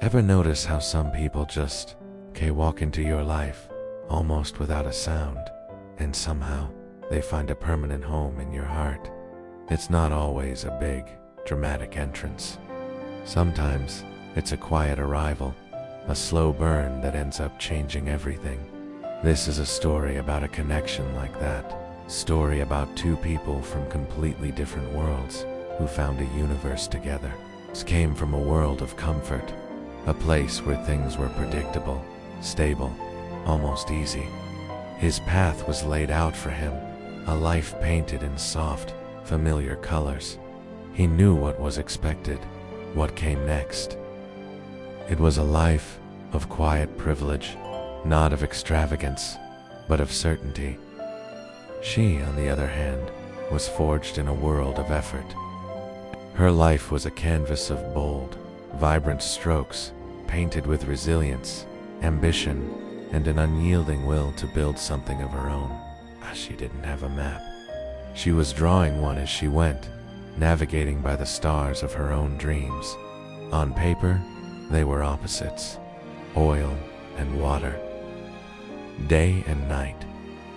Ever notice how some people just walk into your life almost without a sound, and somehow they find a permanent home in your heart? It's not always a big, dramatic entrance. Sometimes it's a quiet arrival, a slow burn that ends up changing everything. This is a story about a connection like that. Story about two people from completely different worlds who found a universe together. This came from a world of comfort, a place where things were predictable, stable, almost easy. His path was laid out for him, a life painted in soft, familiar colors. He knew what was expected, what came next. It was a life of quiet privilege, not of extravagance, but of certainty. She, on the other hand, was forged in a world of effort. Her life was a canvas of bold, vibrant strokes, painted with resilience, ambition, and an unyielding will to build something of her own. She didn't have a map. She was drawing one as she went, navigating by the stars of her own dreams. On paper, they were opposites, oil and water. Day and night.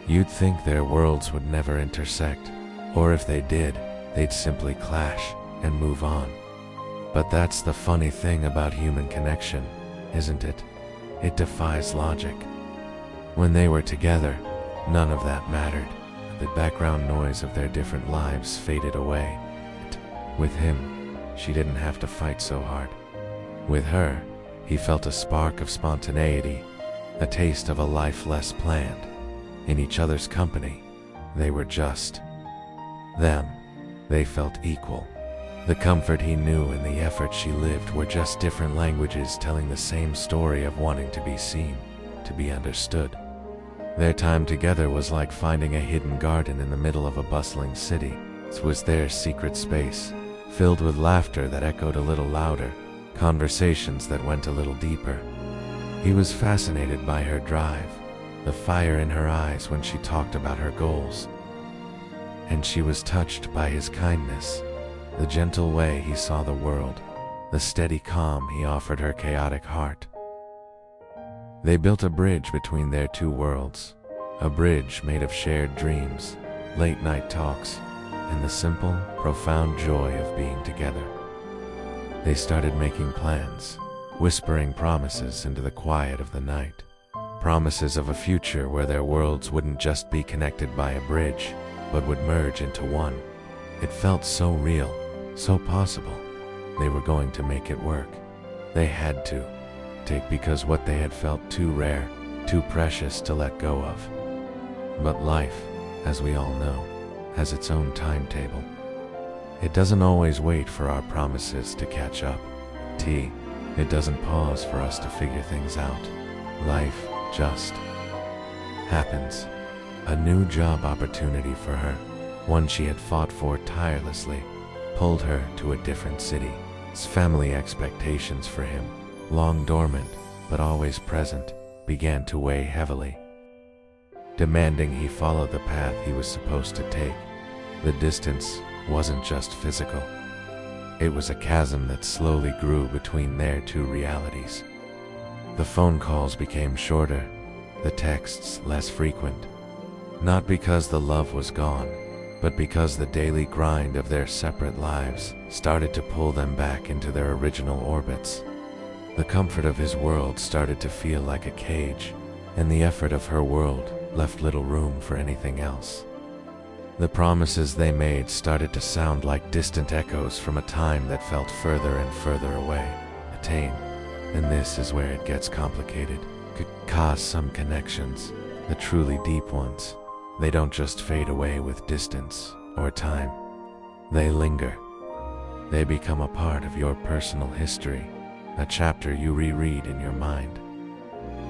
You'd think their worlds would never intersect, or if they did, they'd simply clash and move on. But that's the funny thing about human connection, isn't it? It defies logic. When they were together, none of that mattered. The background noise of their different lives faded away. With him, she didn't have to fight so hard. With her, he felt a spark of spontaneity, a taste of a life less planned. In each other's company, they were just them. They felt equal. The comfort he knew and the effort she lived were just different languages telling the same story of wanting to be seen, to be understood. Their time together was like finding a hidden garden in the middle of a bustling city. It was their secret space, filled with laughter that echoed a little louder, conversations that went a little deeper. He was fascinated by her drive, the fire in her eyes when she talked about her goals. And she was touched by his kindness, the gentle way he saw the world, the steady calm he offered her chaotic heart. They built a bridge between their two worlds, a bridge made of shared dreams, late-night talks, and the simple, profound joy of being together. They started making plans, whispering promises into the quiet of the night, promises of a future where their worlds wouldn't just be connected by a bridge, but would merge into one. It felt so real, so possible. They were going to make it work. They had to. Because what they had felt too rare, too precious to let go of. But life, as we all know, has its own timetable. It doesn't always wait for our promises to catch up. It doesn't pause for us to figure things out. Life just happens. A new job opportunity for her, one she had fought for tirelessly, pulled her to a different city. His family expectations for him, long dormant but always present, began to weigh heavily, demanding he follow the path he was supposed to take. The distance wasn't just physical. It was a chasm that slowly grew between their two realities. The phone calls became shorter, the texts less frequent, not because the love was gone, but because the daily grind of their separate lives started to pull them back into their original orbits. The comfort of his world started to feel like a cage, and the effort of her world left little room for anything else. The promises they made started to sound like distant echoes from a time that felt further and further away. And this is where it gets complicated. Cause some connections, the truly deep ones, they don't just fade away with distance or time. They linger. They become a part of your personal history, a chapter you reread in your mind.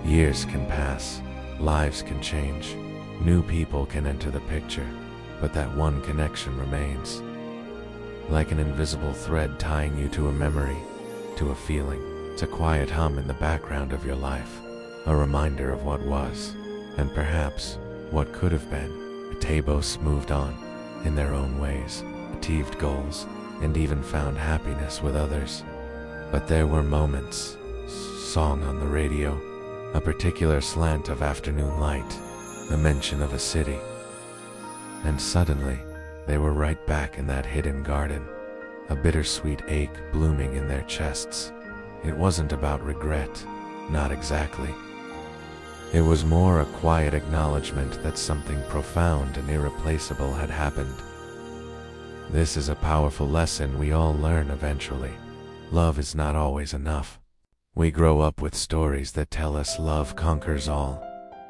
Years can pass, lives can change, new people can enter the picture, but that one connection remains. Like an invisible thread tying you to a memory, to a feeling. It's a quiet hum in the background of your life, a reminder of what was, and perhaps what could have been. They both moved on, in their own ways, achieved goals, and even found happiness with others. But there were moments, song on the radio, a particular slant of afternoon light, the mention of a city. And suddenly, they were right back in that hidden garden, a bittersweet ache blooming in their chests. It wasn't about regret, not exactly. It was more a quiet acknowledgement that something profound and irreplaceable had happened. This is a powerful lesson we all learn eventually. Love is not always enough. We grow up with stories that tell us love conquers all,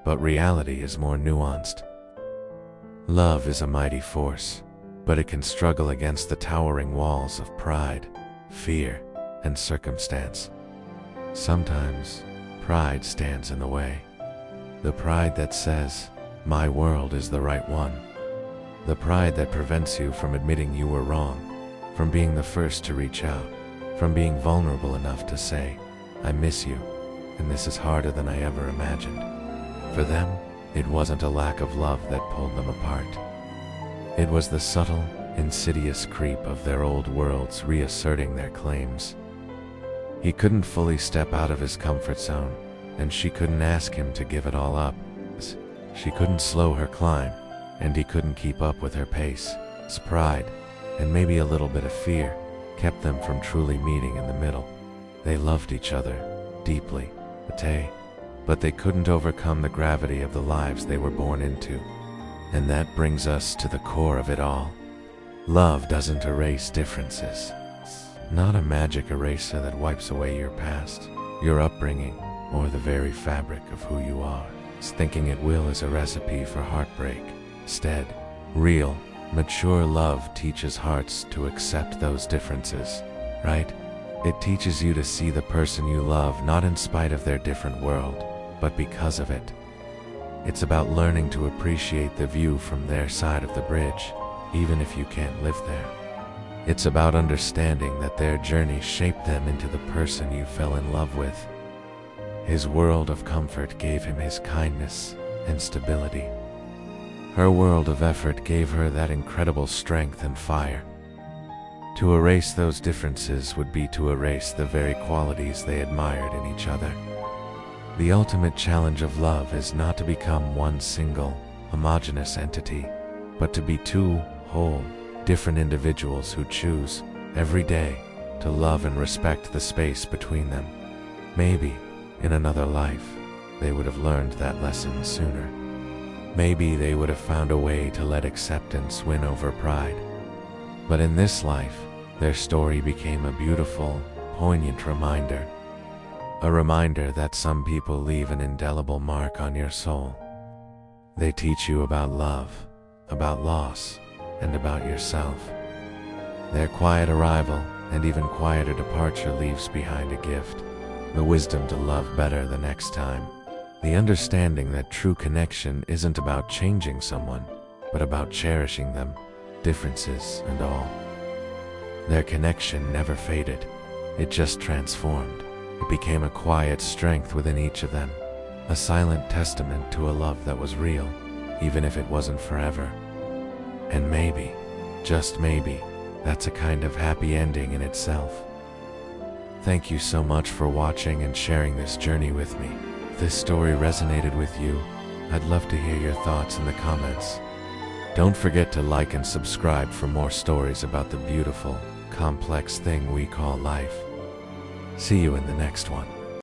but reality is more nuanced. Love is a mighty force, but it can struggle against the towering walls of pride, fear, and circumstance. Sometimes, pride stands in the way. The pride that says, "My world is the right one." The pride that prevents you from admitting you were wrong, from being the first to reach out, from being vulnerable enough to say, "I miss you, and this is harder than I ever imagined." For them, it wasn't a lack of love that pulled them apart. It was the subtle, insidious creep of their old worlds reasserting their claims. He couldn't fully step out of his comfort zone, and she couldn't ask him to give it all up. She couldn't slow her climb, and he couldn't keep up with her pace. His pride, and maybe a little bit of fear, kept them from truly meeting in the middle. They loved each other deeply, but they couldn't overcome the gravity of the lives they were born into. And that brings us to the core of it all. Love doesn't erase differences. Not a magic eraser that wipes away your past, your upbringing, or the very fabric of who you are. Thinking it will is a recipe for heartbreak. Instead, real, mature love teaches hearts to accept those differences, right? It teaches you to see the person you love not in spite of their different world, but because of it. It's about learning to appreciate the view from their side of the bridge, even if you can't live there. It's about understanding that their journey shaped them into the person you fell in love with. His world of comfort gave him his kindness and stability. Her world of effort gave her that incredible strength and fire. To erase those differences would be to erase the very qualities they admired in each other. The ultimate challenge of love is not to become one single, homogeneous entity, but to be two whole, different individuals who choose, every day, to love and respect the space between them. Maybe, in another life, they would have learned that lesson sooner. Maybe they would have found a way to let acceptance win over pride. But in this life, their story became a beautiful, poignant reminder. A reminder that some people leave an indelible mark on your soul. They teach you about love, about loss, and about yourself. Their quiet arrival and even quieter departure leaves behind a gift, the wisdom to love better the next time. The understanding that true connection isn't about changing someone, but about cherishing them, differences and all. Their connection never faded, it just transformed. It became a quiet strength within each of them, a silent testament to a love that was real, even if it wasn't forever. And maybe, just maybe, that's a kind of happy ending in itself. Thank you so much for watching and sharing this journey with me. If this story resonated with you, I'd love to hear your thoughts in the comments. Don't forget to like and subscribe for more stories about the beautiful, complex thing we call life. See you in the next one.